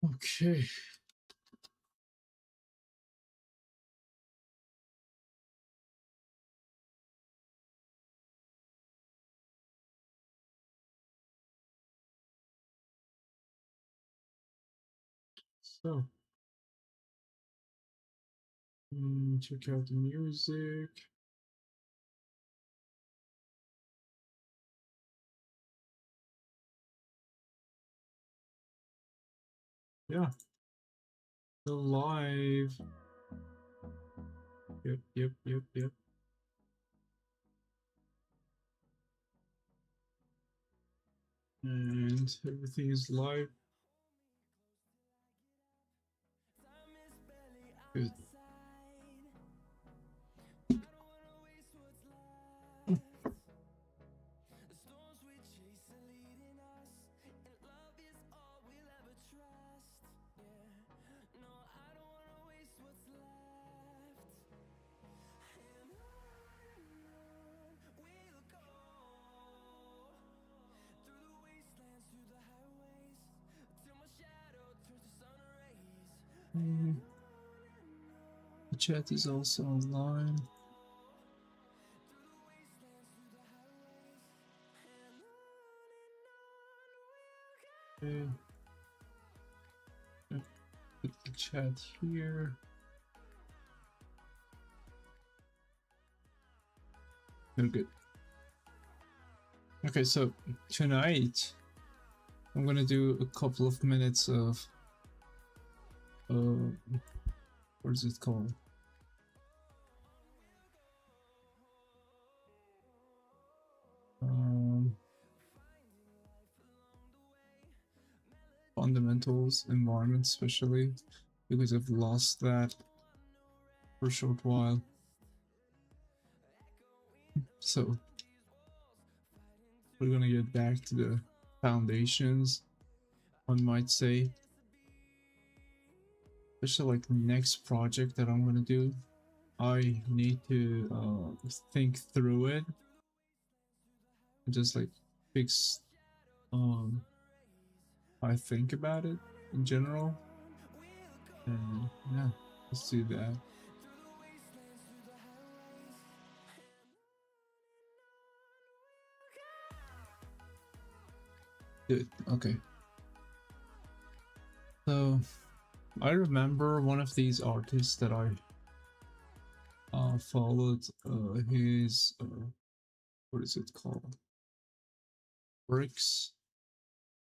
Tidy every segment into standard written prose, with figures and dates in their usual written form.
Okay. So, check out the music. Yeah, the live. Yep. And everything is live. Good. The chat is also online. Okay. Put the chat here. Oh, good. Okay, so tonight I'm gonna do a couple of minutes of what is it called? Fundamentals, environment, especially because I've lost that for a short while. So we're gonna get back to the foundations, one might say. Especially like the next project that I'm gonna do, I need to think through it and just like fix I think about it in general. And yeah, let's do that. Good. Okay. So I remember one of these artists that I followed his what is it called? Bricks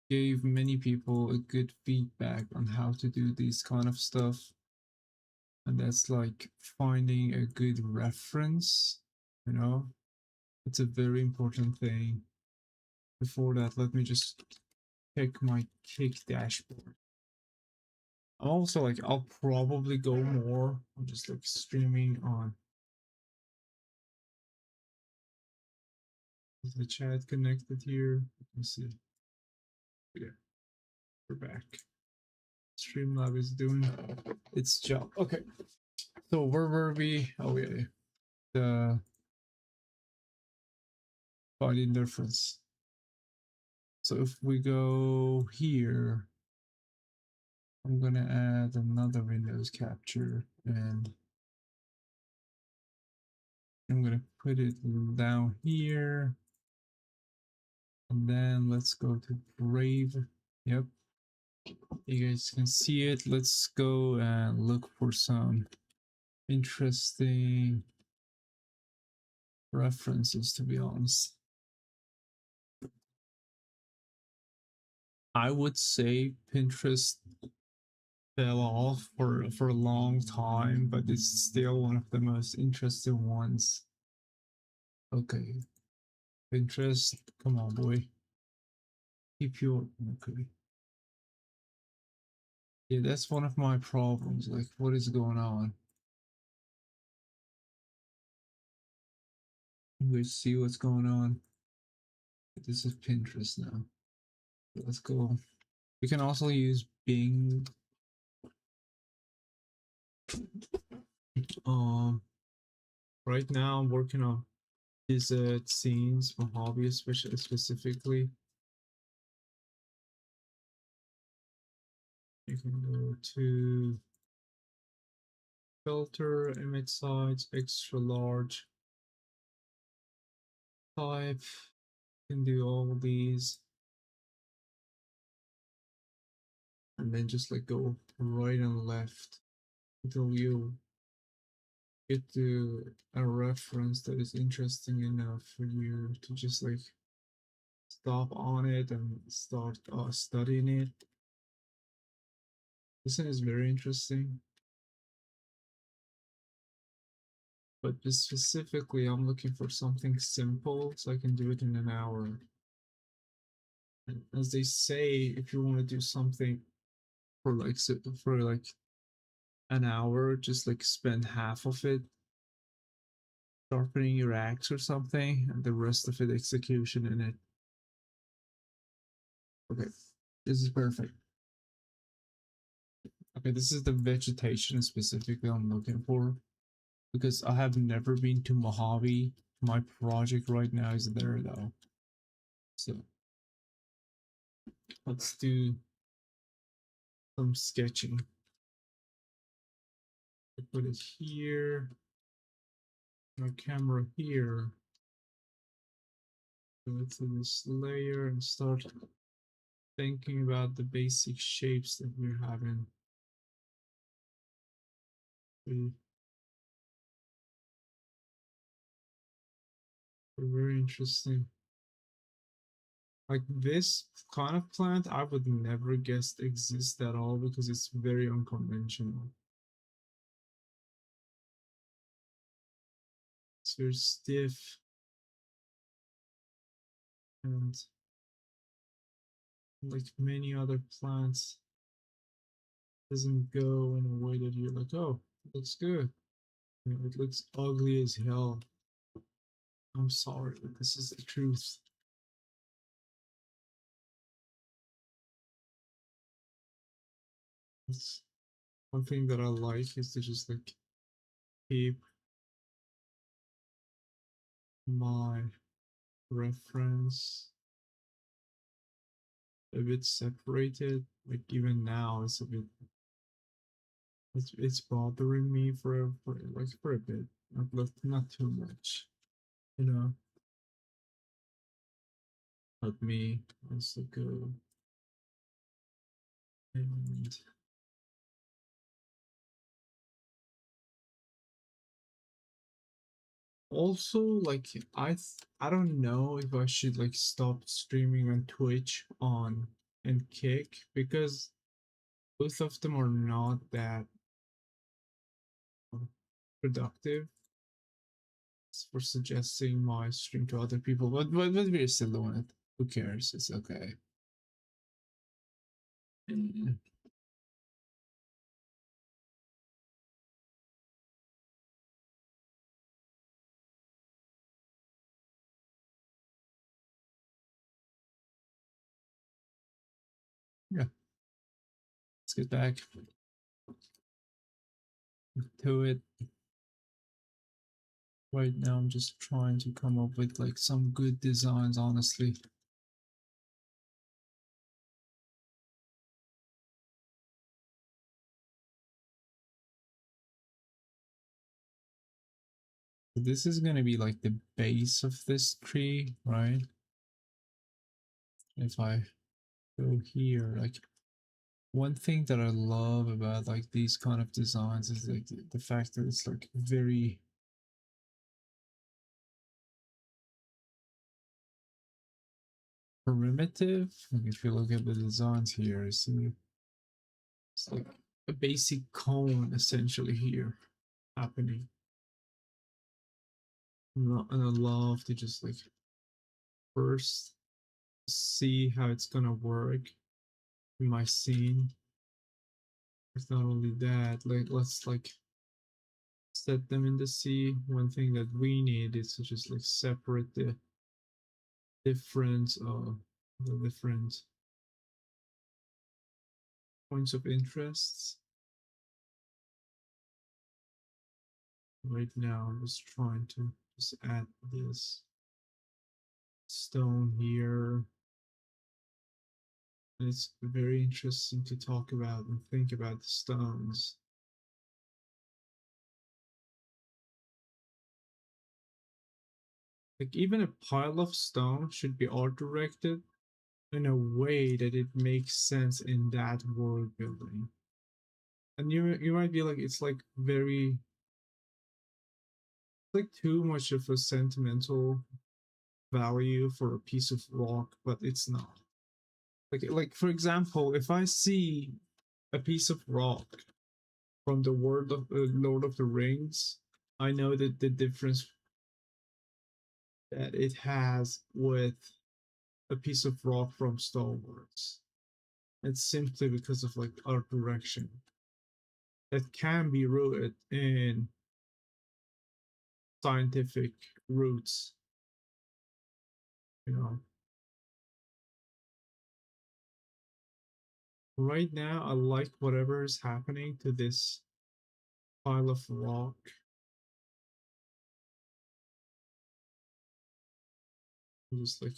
gave many people a good feedback on how to do these kind of stuff. And that's like finding a good reference, you know, it's a very important thing. Before that, let me just check my Kick dashboard. I'm also like, I'll probably go more. I'm just like streaming on. Is the chat connected here? Let me see. Yeah, we're back. Streamlab is doing its job. Okay. So where were we? Oh yeah, the body difference. So if we go here, I'm gonna add another Windows capture and I'm gonna put it down here. And then let's go to Brave. Yep. You guys can see it. Let's go and look for some interesting references, to be honest. I would say Pinterest fell off for a long time, but it's still one of the most interesting ones. Okay. Pinterest, come on, boy. Keep your okay. Yeah, that's one of my problems. Like, what is going on? We see what's going on. This is Pinterest now. Let's go. We can also use Bing. Um, right now I'm working on desert scenes for hobby, especially specifically. You can go to filter, image size, extra large, type. You can do all these, and then just like go right and left until you get to a reference that is interesting enough for you to just like stop on it and start studying it. This one is very interesting, but specifically, I'm looking for something simple so I can do it in an hour. And as they say, if you want to do something for like an hour, just like spend half of it sharpening your axe or something, and the rest of it execution in it. Okay, this is perfect. Okay, this is the vegetation specifically I'm looking for because I have never been to Mojave. My project right now is there though. So let's do some sketching. I put it here, my camera here. Go to this layer and start thinking about the basic shapes that we're having. They're very interesting. Like this kind of plant, I would never guess exists at all because it's very unconventional. It's very stiff and like many other plants, doesn't go in a way that you're like, oh, it looks good. You know, it looks ugly as hell. I'm sorry, but this is the truth. It's one thing that I like is to just like keep my reference a bit separated. Like even now, it's a bit it's bothering me for a bit, not too much, you know. Let me also go and also like I don't know if I should like stop streaming on Twitch on and Kick because both of them are not that productive for suggesting my stream to other people. But we're still doing it. Who cares? It's okay. Mm. Yeah, let's get back to it. Right now, I'm just trying to come up with like some good designs, honestly. This is gonna be like the base of this tree, right? If I go here, like one thing that I love about like these kind of designs is like the fact that it's like very primitive. Like if you look at the designs here, see it's like a basic cone essentially here happening. And I love to just like first see how it's gonna work in my scene. It's not only that, like let's like set them in the sea. One thing that we need is to just like separate the different points of interests. Right now, I'm just trying to just add this stone here. And it's very interesting to talk about and think about the stones. Like even a pile of stone should be art directed in a way that it makes sense in that world building. And you might be like, it's like very, like too much of a sentimental value for a piece of rock, but it's not. Like for example, if I see a piece of rock from the world of Lord of the Rings, I know that the difference that it has with a piece of rock from Star Wars. It's simply because of like art direction that can be rooted in scientific roots, you know. Right now, I like whatever is happening to this pile of rock. Just like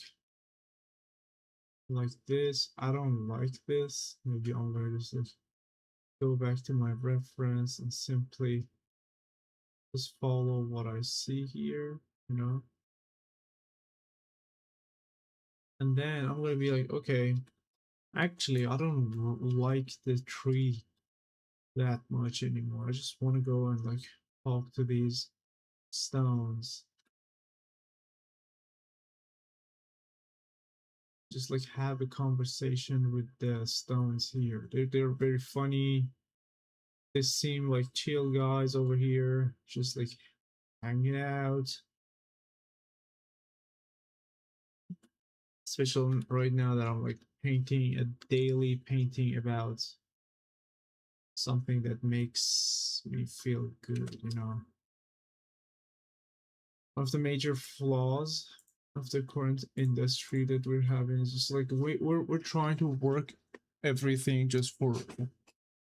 this. I don't like this. Maybe I'm going to just go back to my reference and simply just follow what I see here, you know. And then I'm going to be like, okay, actually, I don't like the tree that much anymore. I just want to go and like talk to these stones. Just like have a conversation with the stones here. They're very funny. They seem like chill guys over here, just like hanging out. Especially right now that I'm like painting a daily painting about something that makes me feel good, you know. One of the major flaws of the current industry that we're having is just like we're trying to work everything just for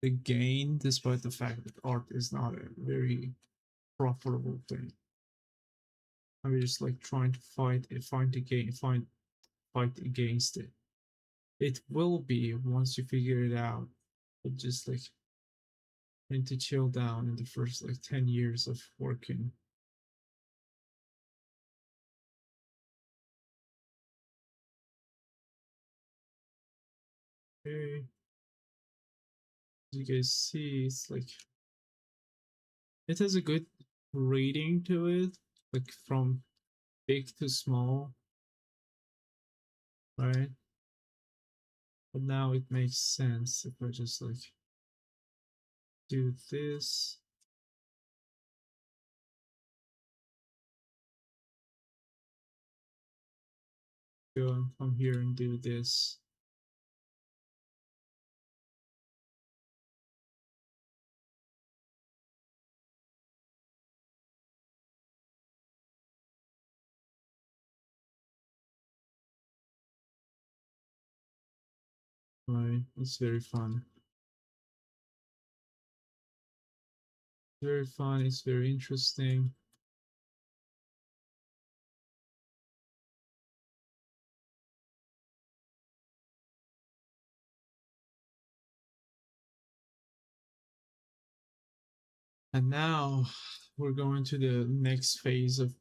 the gain, despite the fact that art is not a very profitable thing. And we're just like trying to fight against it. It will be once you figure it out. But just like need to chill down in the first like 10 years of working. Okay, as you guys see, it's like it has a good rating to it, like from big to small, right? But now it makes sense if I just like do this, go and come here and do this. Right, it's very fun. Very fun, it's very interesting. And now we're going to the next phase of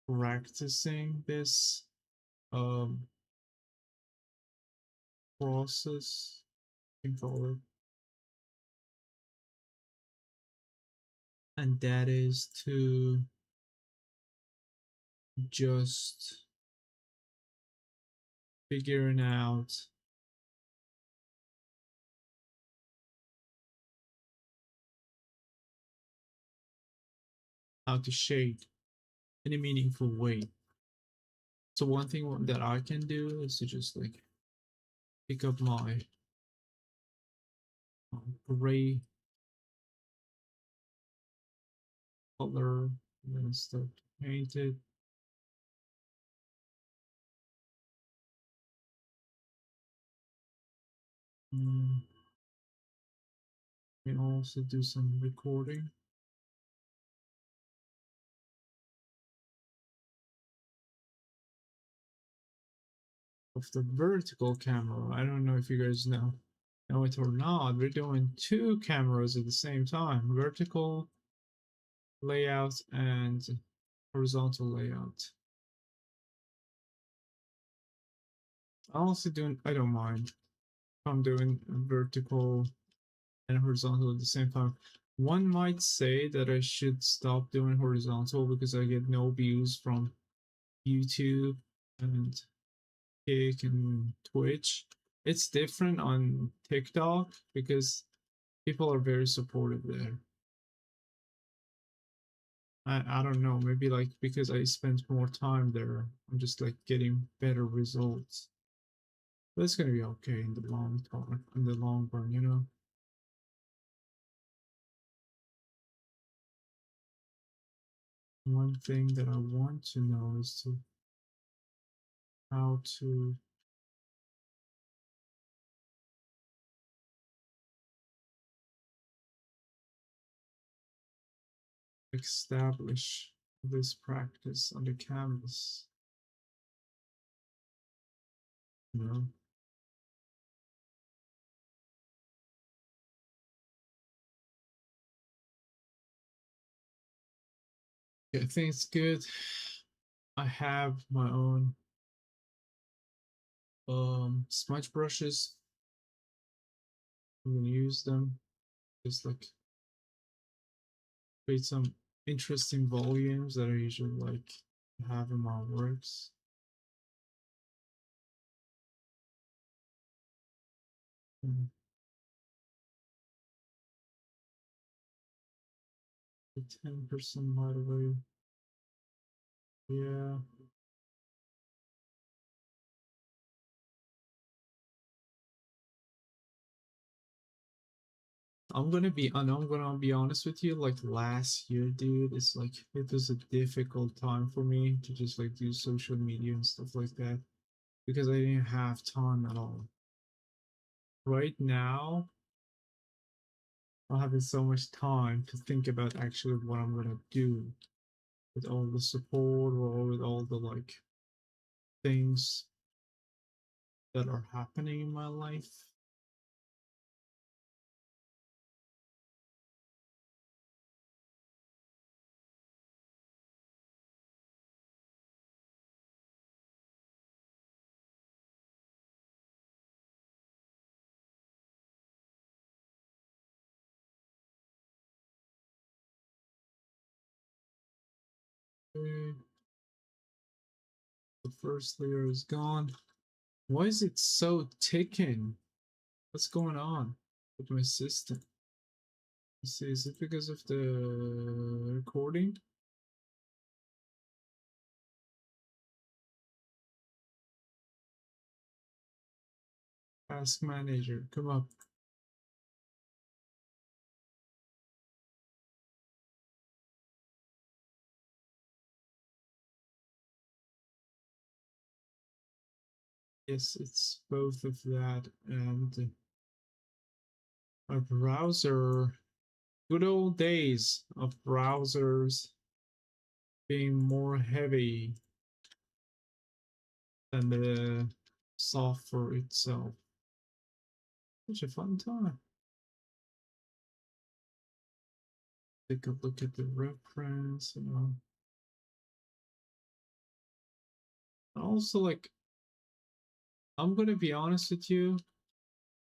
practicing this um, process, you can call it. And that is to just figuring out how to shade in a meaningful way. So one thing that I can do is to just like pick up my gray color and then start to paint it. Mm, can also do some recording. of the vertical camera. I don't know if you guys know it or not. We're doing two cameras at the same time: vertical layout and horizontal layout. I don't mind if I'm doing vertical and horizontal at the same time. One might say that I should stop doing horizontal because I get no views from YouTube and Kick and Twitch. It's different on TikTok because people are very supportive there. I don't know, maybe like because I spent more time there, I'm just like getting better results. But it's gonna be okay in the long term, in the long run, you know. One thing that I want to know is how to establish this practice on the canvas, you know. Yeah, I think it's good. I have my own smudge brushes. I'm gonna use them. Just like create some interesting volumes that I usually like to have in my works. Mm, the 10% right away. Yeah. I know I'm gonna be honest with you, like last year, dude, it's like it was a difficult time for me to just like do social media and stuff like that because I didn't have time at all. Right now, I'm having so much time to think about actually what I'm gonna do with all the support or with all the like things that are happening in my life. Okay, the first layer is gone. Why is it so ticking? What's going on with my system? Let's see, is it because of the recording? Task manager, come up. Yes, it's both of that and a browser. Good old days of browsers being more heavy than the software itself. Such a fun time. Take a look at the reference, you know. Also, like, I'm gonna be honest with you,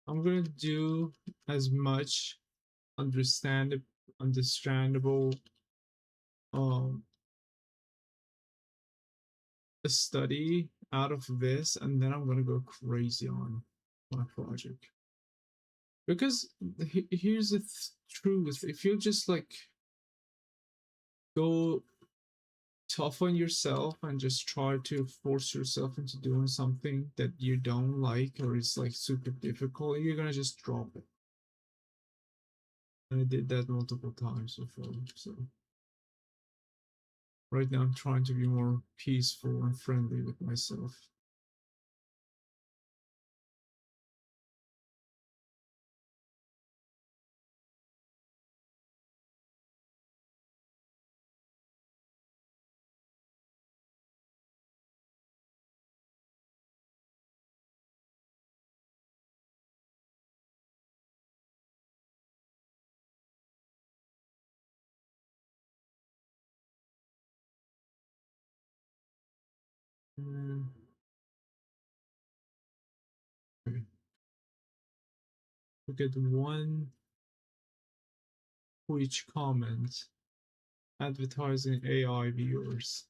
I'm gonna do as much understandable um a study out of this, and then I'm gonna go crazy on my project. Because here's the truth: if you just like go tough on yourself and just try to force yourself into doing something that you don't like or it's like super difficult, you're gonna just drop it. And I did that multiple times before. So right now I'm trying to be more peaceful and friendly with myself. Mm, okay. We get one Twitch comment advertising AI viewers.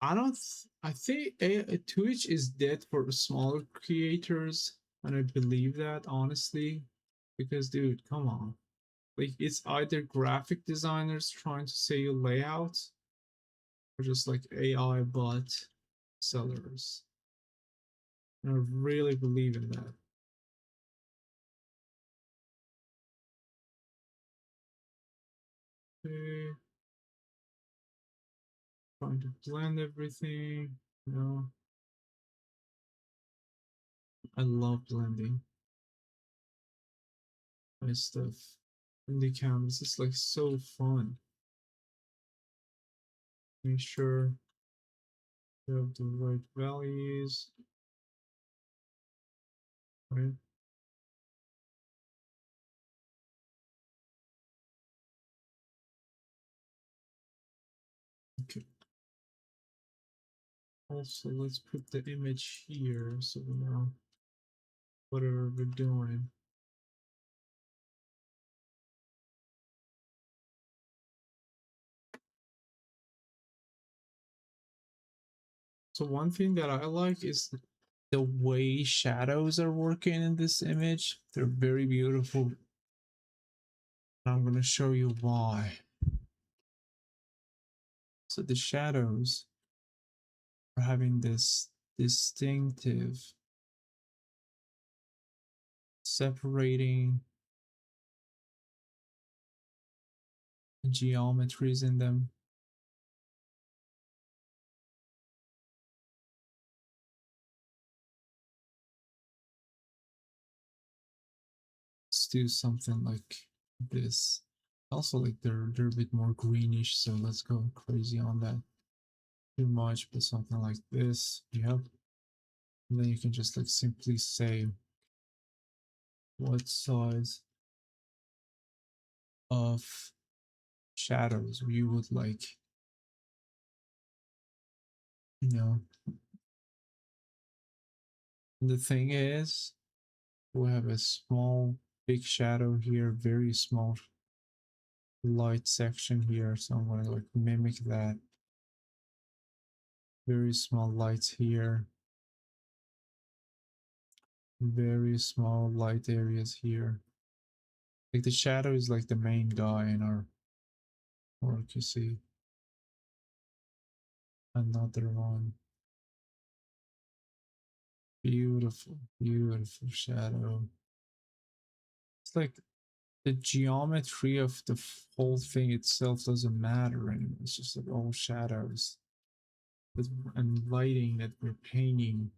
I don't. I think Twitch is dead for smaller creators, and I believe that honestly, because dude, come on, like it's either graphic designers trying to say layouts, or just like AI bot sellers. And I really believe in that. Okay, trying to blend everything. You know, I love blending my stuff in the canvas. It's like so fun. Make sure you have the right values, right? Okay. Also, let's put the image here so we know what are we doing. So one thing that I like is the way shadows are working in this image. They're very beautiful. I'm going to show you why. So the shadows are having this distinctive separating geometries in them. Let's do something like this. Also, like they're a bit more greenish, so let's go crazy on that. Too much, but something like this. Yep. And then you can just like simply say what size of shadows you would like, you know. And the thing is, we have a small, big shadow here, very small light section here. So I'm gonna like mimic that. Very small lights here. Very small light areas here. Like the shadow is like the main guy in our work, you see. Another one. Beautiful, beautiful shadow. It's like the geometry of the whole thing itself doesn't matter anymore. It's just like all shadows and lighting that we're painting.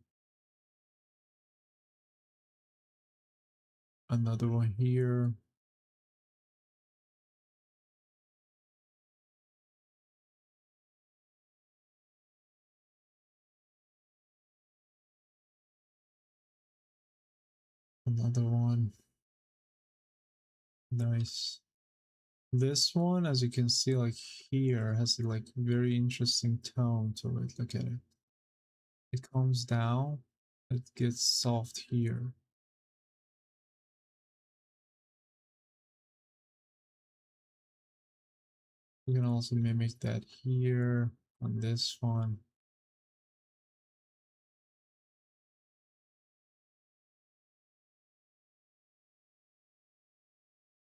Another one here. Another one. Nice. This one, as you can see, like here, has a like very interesting tone to it. Look at it. It comes down, it gets soft here. You can also mimic that here on this one.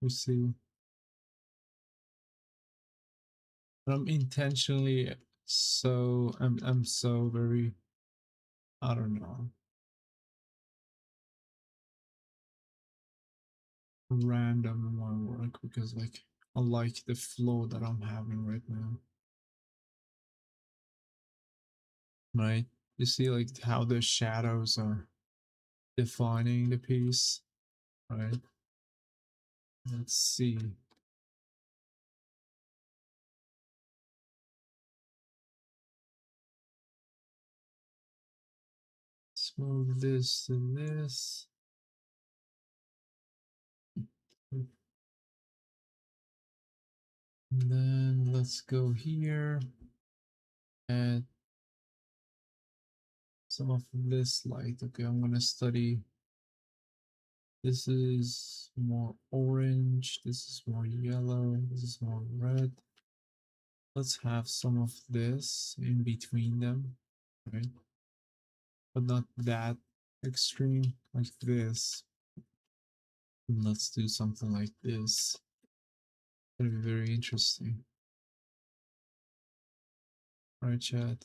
You see, I'm intentionally I'm so very, I don't know, random in my work because like I like the flow that I'm having right now. Right? You see like how the shadows are defining the piece, right? Let's see. Let's move this to this. And then let's go here and some of this light. Okay, I'm gonna study. This is more orange. This is more yellow. This is more red. Let's have some of this in between them, right? But not that extreme like this. And let's do something like this. It'll be very interesting. Right, chat?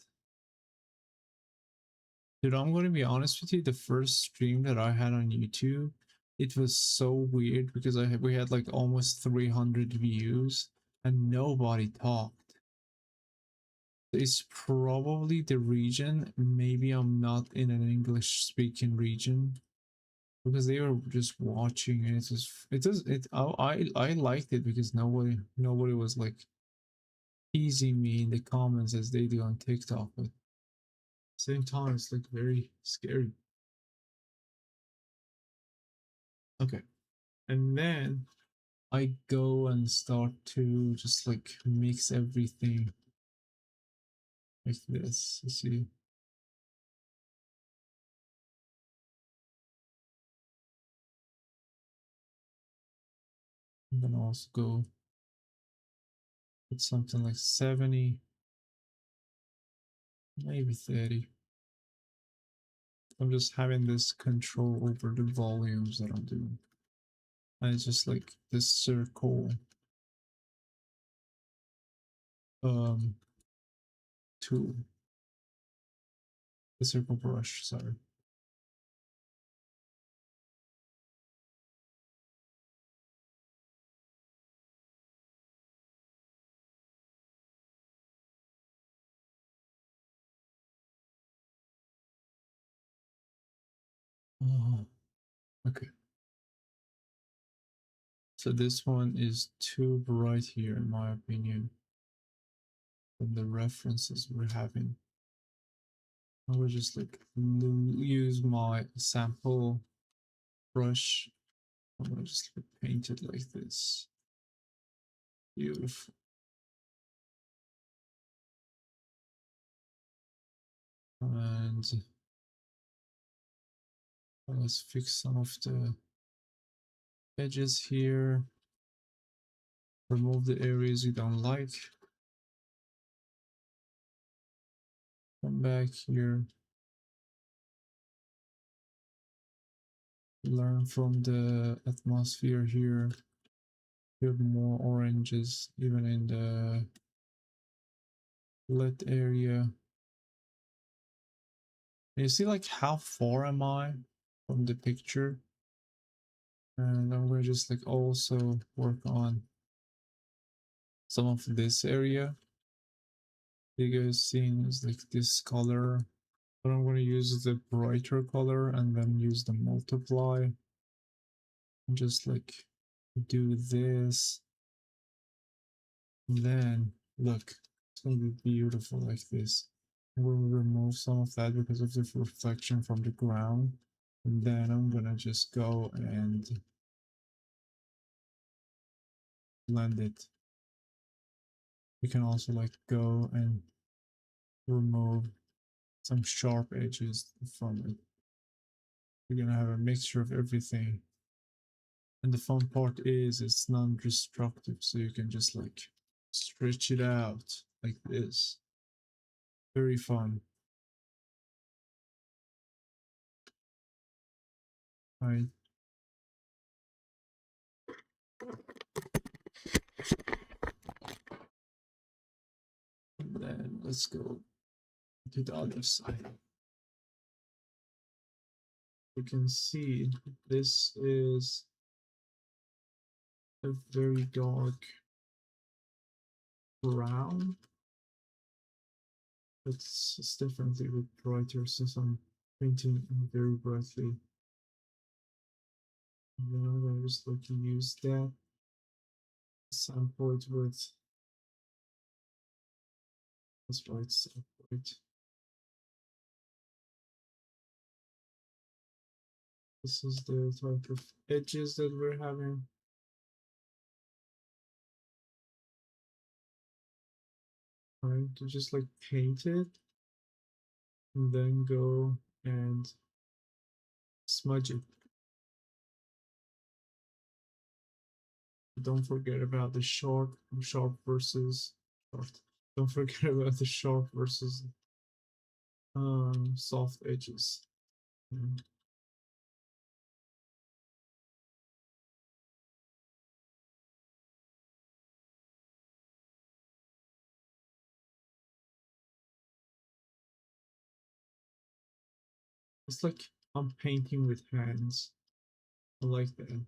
Dude, I'm going to be honest with you. The first stream that I had on YouTube, it was so weird because we had like almost 300 views and nobody talked. It's probably the region. Maybe I'm not in an English speaking region because they were just watching and I liked it because nobody was like teasing me in the comments as they do on TikTok, but same time it's like very scary. Okay, and then I go and start to just like mix everything like this. You see, I'm gonna also go with something like 70, maybe 30. I'm just having this control over the volumes that I'm doing. And it's just like this circle um tool, the circle brush, sorry. Oh, okay. So this one is too bright here in my opinion from the references we're having. I will just like use my sample brush. I'm gonna just like paint it like this. Beautiful. And let's fix some of the edges here. Remove the areas you don't like. Come back here. Learn from the atmosphere here. You have more oranges even in the lit area. And you see like how far am I from the picture? And I'm gonna just like also work on some of this area. You guys seen is like this color, but I'm gonna use the brighter color and then use the multiply and just like do this. And then look, it's gonna be beautiful like this. We'll remove some of that because of the reflection from the ground. And then I'm gonna just go and blend it. You can also like go and remove some sharp edges from it. You're gonna have a mixture of everything. And the fun part is it's non-destructive, so you can just like stretch it out like this. Very fun. Right. And then let's go to the other side. You can see this is a very dark brown. It's definitely a bit brighter since I'm painting very brightly. And then I'm gonna just like use that, sample it with, that's right, sample it. This is the type of edges that we're having. Right, to just like paint it and then go and smudge it. Don't forget about the sharp versus short. Don't forget about the sharp versus soft edges. Mm. It's like I'm painting with hands. I like that.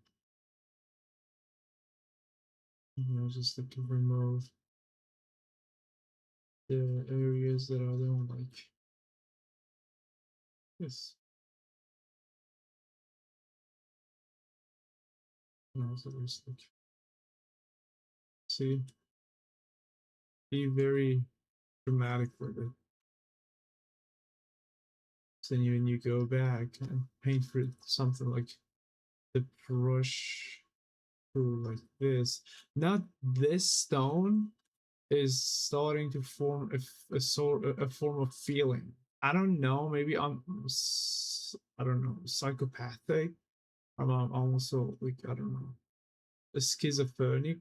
Just like to remove the areas that I don't like. Yes. And also just like see, be very dramatic with it. So then when you go back and paint for something like the brush through like this, not this stone is starting to form a sort a form of feeling. I don't know. Maybe I don't know, psychopathic. I'm also like I don't know, a schizophrenic.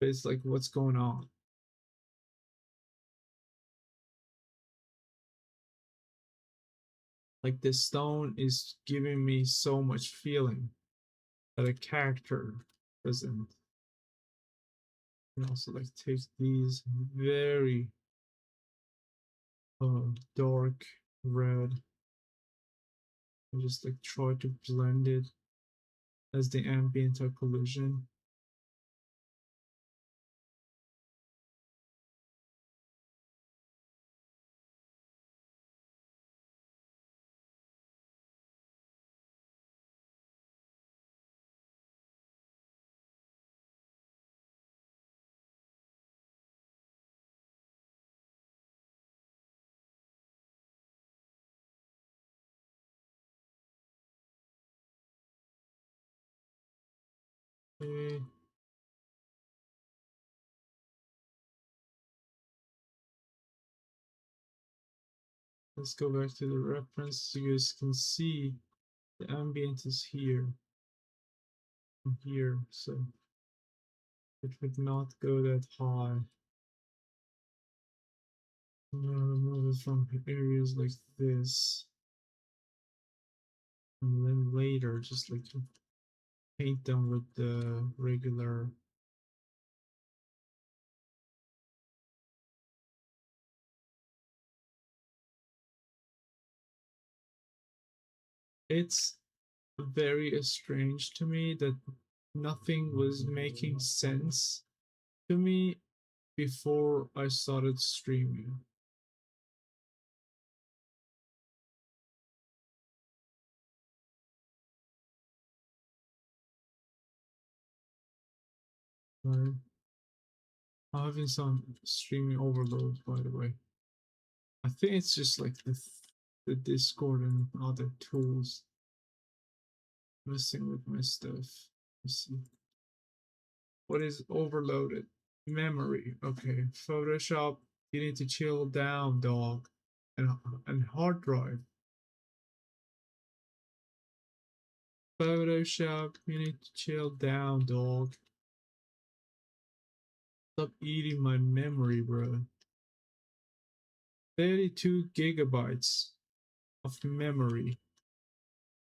But it's like what's going on? Like the stone is giving me so much feeling that a character doesn't. And also like take these very dark red and just like try to blend it as the ambient occlusion. Okay. Let's go back to the reference so you guys can see the ambient is here and here, so it would not go that high. I'm gonna remove it from areas like this, and then later just like paint them with the regular. It's very strange to me that nothing was making sense to me before I started streaming. Right? I'm having some streaming overload, by the way. I think it's just like the Discord and other tools messing with my stuff. Let's see. What is overloaded? Memory. Okay. Photoshop. You need to chill down, dog. And hard drive. Photoshop. You need to chill down, dog. Stop eating my memory, bro. 32 gigabytes of memory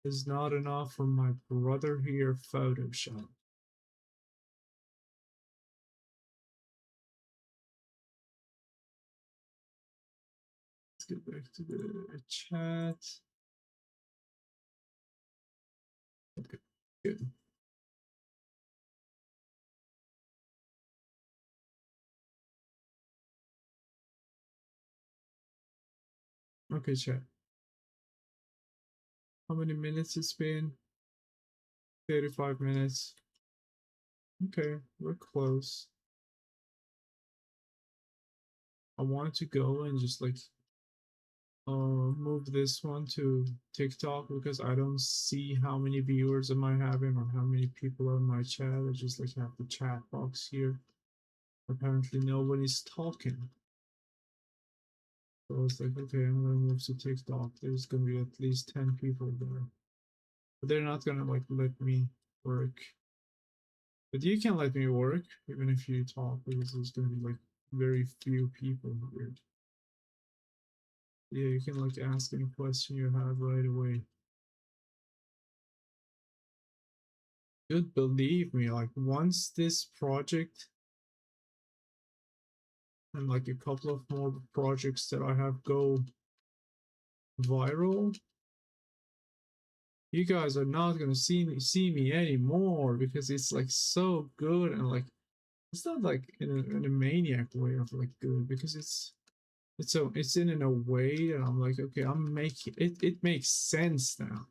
is not enough for my brother here, Photoshop. Let's get back to the chat. Okay, good. Okay, chat. How many minutes it's been? 35 minutes. Okay, we're close. I wanted to go and just like move this one to TikTok because I don't see how many viewers am I having or how many people are in my chat. I just like have the chat box here. Apparently nobody's talking. So I was like, okay, I'm gonna move to TikTok. There's gonna be at least 10 people there. But they're not gonna like let me work. But you can let me work even if you talk because there's gonna be like very few people here. Yeah, you can like ask any question you have right away. Dude, believe me, like once this project and like a couple of more projects that I have go viral, you guys are not gonna see me anymore because it's like so good and like it's not like in a maniac way of like good because it's in a way that I'm like okay I'm making it makes sense now.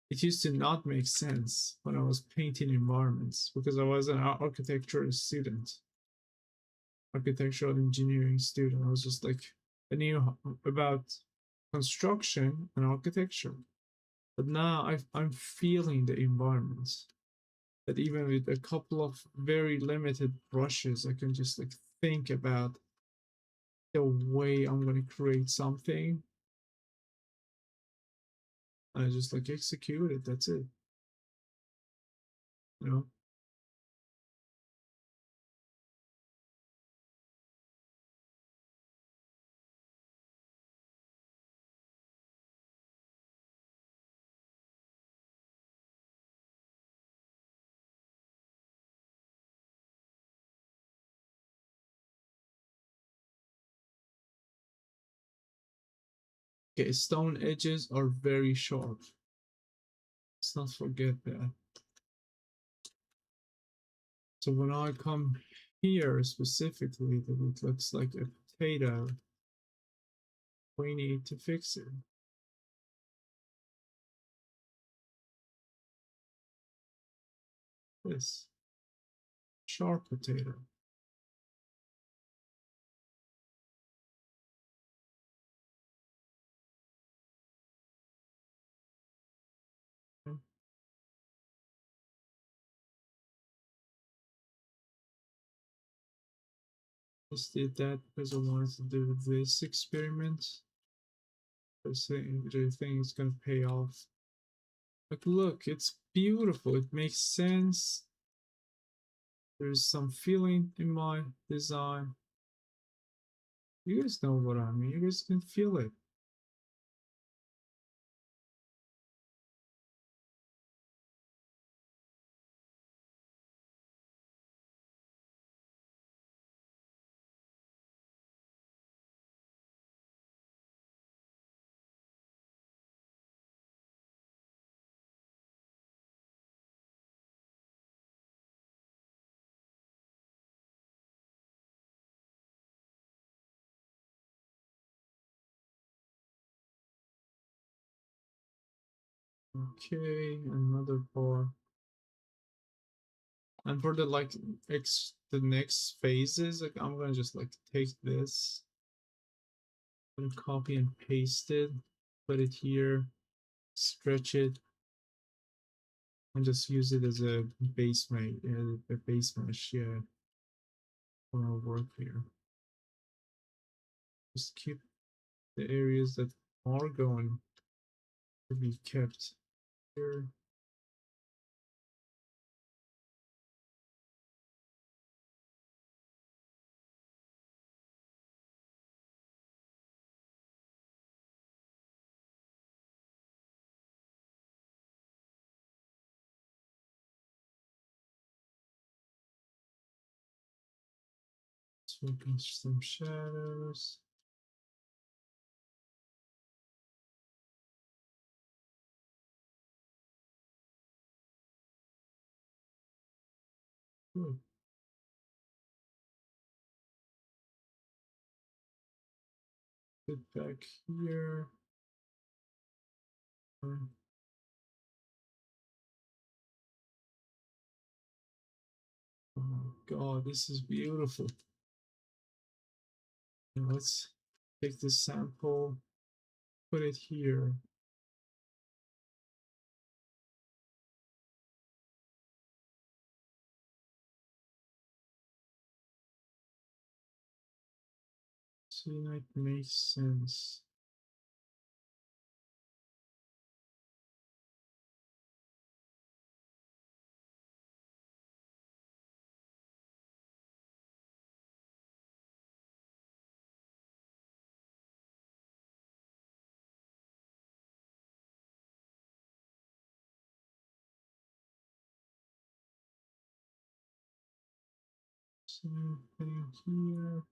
It used to not make sense when I was painting environments because I was an architecture student, architectural engineering student. I was just like I knew about construction and architecture, but now I'm feeling the environments. That even with a couple of very limited brushes, I can just like think about the way I'm gonna create something, and I just like execute it. That's it. You know. Okay, stone edges are very sharp. Let's not forget that. So when I come here specifically, that it looks like a potato, we need to fix it. This sharp potato. Okay, just did that because I wanted to do this experiment. I think it's gonna pay off. Like, look, it's beautiful. It makes sense. There's some feeling in my design. You guys know what I mean. You guys can feel it. Okay, another bar. And for the like the next phases, like I'm gonna just like take this and copy and paste it, put it here, stretch it, and just use it as a base mate, a base mesh, yeah, for our work here. Just keep the areas that are going to be kept here. Smoking some shadows. Good. Get back here. Oh my god, this is beautiful. Now let's take this sample, put it here. It makes sense. Same thing here.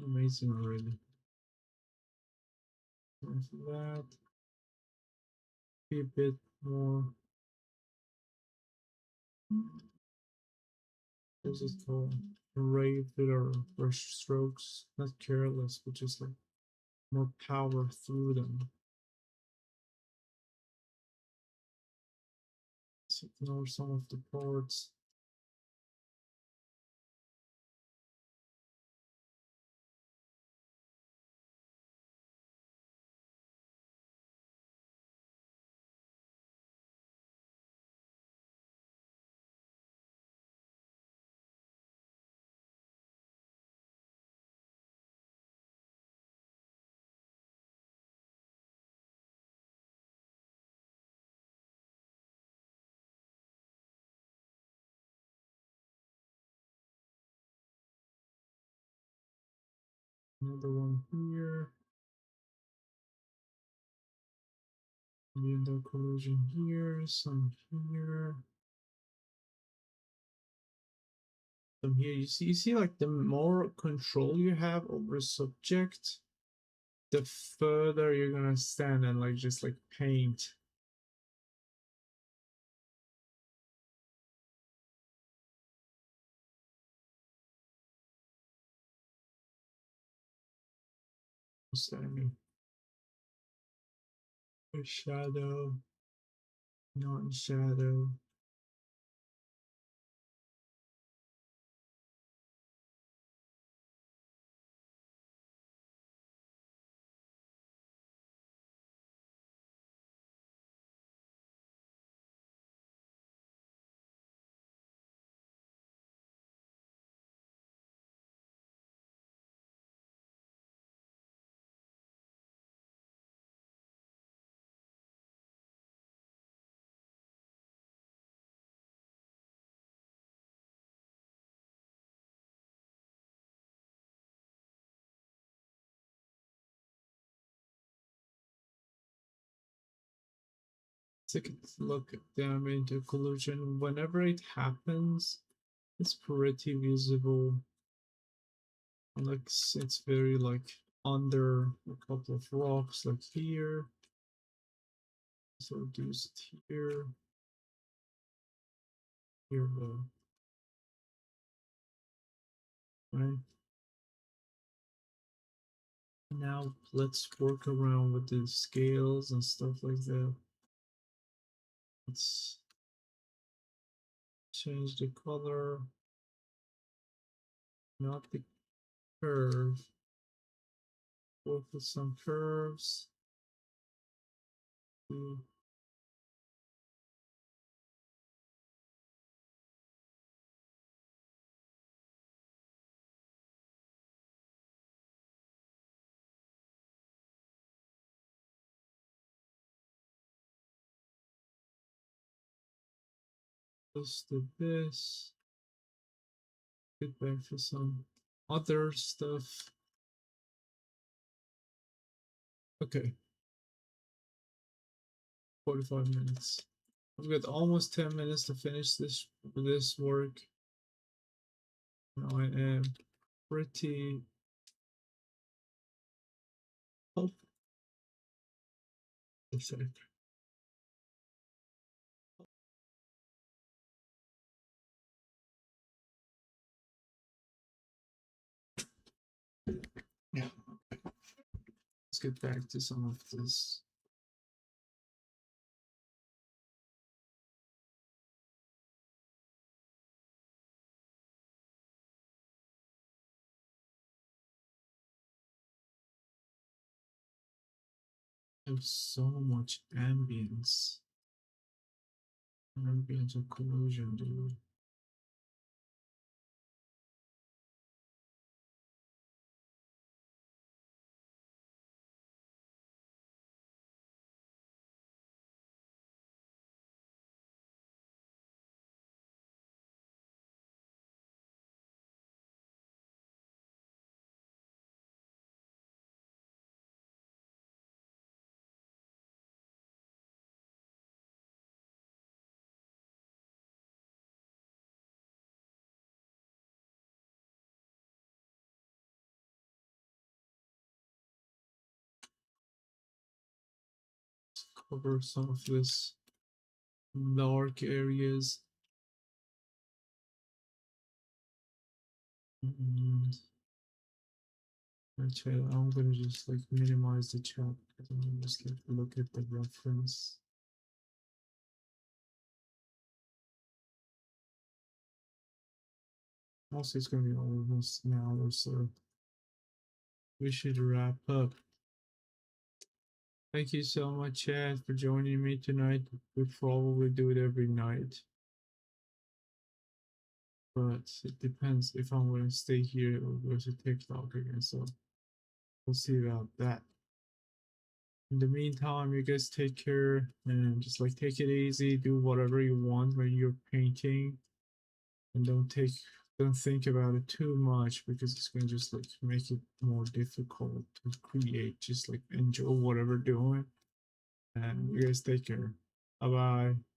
Amazing already. After that, be a bit more. What's it called? Regular brush strokes, not careless, but just like more power through them. Let's ignore some of the parts. Another one here. Window collision here, some here. Some here. You see like the more control you have over a subject, the further you're gonna stand and like just like paint. Standing. A shadow, not shadow. Take a look at them into collision. Whenever it happens, it's pretty visible. Like it's very like under a couple of rocks, like here. So reduce it here. Here, right? Now let's work around with the scales and stuff like that. Let's change the color, not the curve. Work with some curves. Let's do this. Get back to some other stuff. Okay, 45 minutes. I've got almost 10 minutes to finish this work. Now I am pretty. Oh, get back to some of this. There's so much ambience occlusion, dude. Let's cover some of this dark areas. And actually, I'm gonna just like minimize the chat because I'm gonna just like look at the reference. Also, it's gonna be almost an hour, so we should wrap up. Thank you so much, Chad, for joining me tonight. We probably do it every night, but it depends if I'm going to stay here or go to TikTok again. So we'll see about that. In the meantime, you guys take care and just like take it easy. Do whatever you want when you're painting, and don't think about it too much because it's going to just like make it more difficult to create. Just like enjoy whatever doing, and you guys take care. Bye bye.